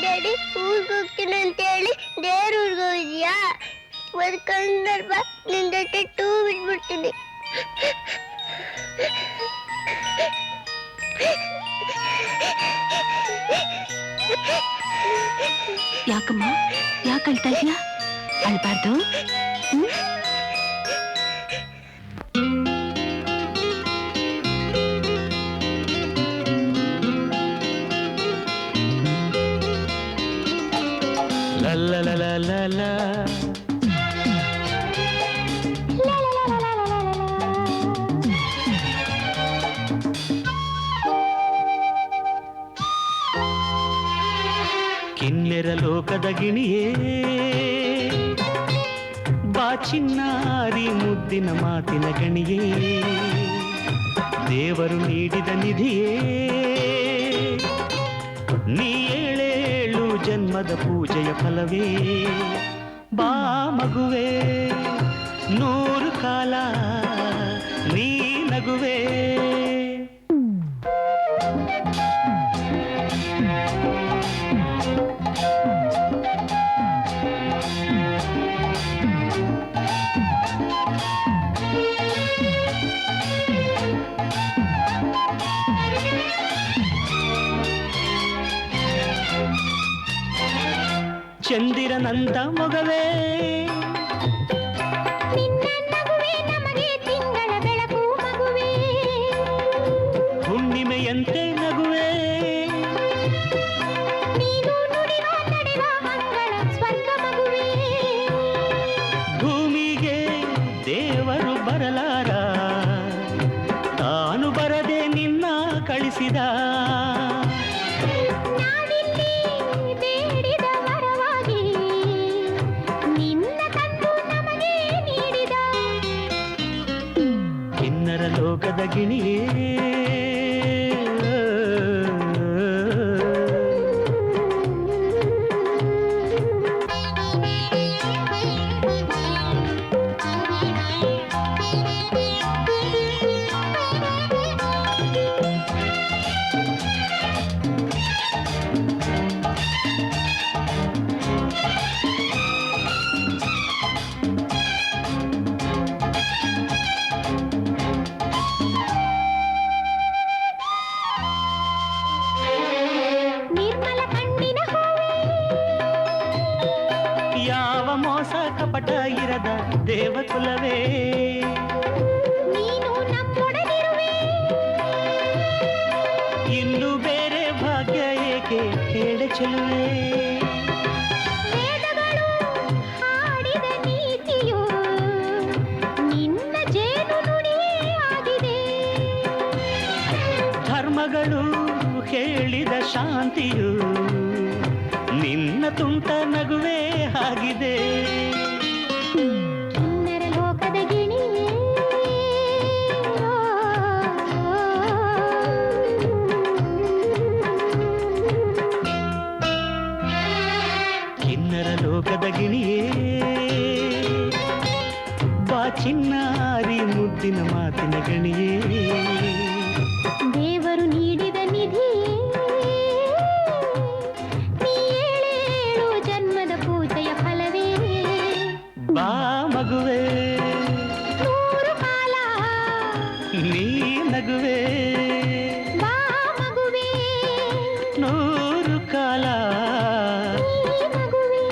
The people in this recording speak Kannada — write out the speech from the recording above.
ಕೇಳಿ ಊರ್ಗ್ ಹೋಗ್ತೀನಿ ಅಂತ ಹೇಳಿ ದೇವ್ರ ಹೋಗಿದ್ಯಾ? ಒಂದ್ ಕಂದರ್ಭ ನಿನ್ ಜೊತೆ ಟೂ ಬಿಟ್ಬಿಡ್ತೀನಿ. ಯಾಕಮ್ಮ ಯಾಕೆ ಅಳ್ತಾ ಇದೀಯಾ? ಅಳ್ಬಾರ್ದು. ಕಿನ್ನೆರ ಲೋಕದ ಗಿಣಿಯೇ ಬಾಚಿನ್ನಾರಿ ಮುದ್ದಿನ ಮಾತಿನ ಗಣಿಯೇ ದೇವರು ನೀಡಿದ ನಿಧಿಯೇ ನೀ ಏಳೇಳು ಜನ್ಮದ ಪೂಜೆಯ ಫಲವೇ ಬಾ ಮಗುವೆ ನೂರು ಕಾಲ ನೀ ನಗುವೆ. ಚಂದಿರನಂತ ಮೊಗವೇ ತಿಂಗಳ ಬೆಳಕು ಮಗುವೇ, ಹುಣ್ಣಿಮೆಯಂತೆ ನಗುವೆ ನೀನು ನುಡಿವ ನಡೆವ ಮಂಗಳ ಸ್ವರ್ಗ ಮಗುವೇ. ಭೂಮಿಗೆ ದೇವರು ಬರಲಾರ ತಾನು ಬರದೆ ನಿನ್ನ ಕಳಿಸಿದ. ಲೋಕದ ಗಿಣಿಯೇ ಕಪಟ ಇರದ ದೇವಕುಲವೇ ನೀನು ನಮ್ಮೊಡನಿರುವೆ, ಇನ್ನು ಬೇರೆ ಭಾಗ್ಯ ಏಕೆ ಹೇಳೆ ಚೆಲುವೆ. ವೇದಗಳು ಹಾಡಿದ ನೀತಿಯು ನಿನ್ನ ಜೇನು ನುಡಿಯೇ ಆಗಿದೆ. ಧರ್ಮಗಳು ಹೇಳಿದ ಶಾಂತಿಯು ನಿನ್ನ ತುಂಟ ನಗುವೆ ಆಗಿದೆ. ಕಿನ್ನರ ಲೋಕದ ಗಿಣಿಯೇ ಕಿನ್ನರ ಲೋಕದ ಗಿಣಿಯೇ ಬಾ ಚಿನ್ನಾರಿ ಮುದ್ದಿನ ಮಾತಿನ ಗಣಿಯೇ ದೇವರು ನೀಡಿದ ನಿಧಿ, ಪೂಜೆಯ ಫಲವೇ ಬಾ ಮಗುವೆ ನೂರು ಕಾಲ ನೀ ನಗುವೆ. ಬಾ ಮಗುವೆ ನೂರು ಕಾಲ ನೀ ನಗುವೆ.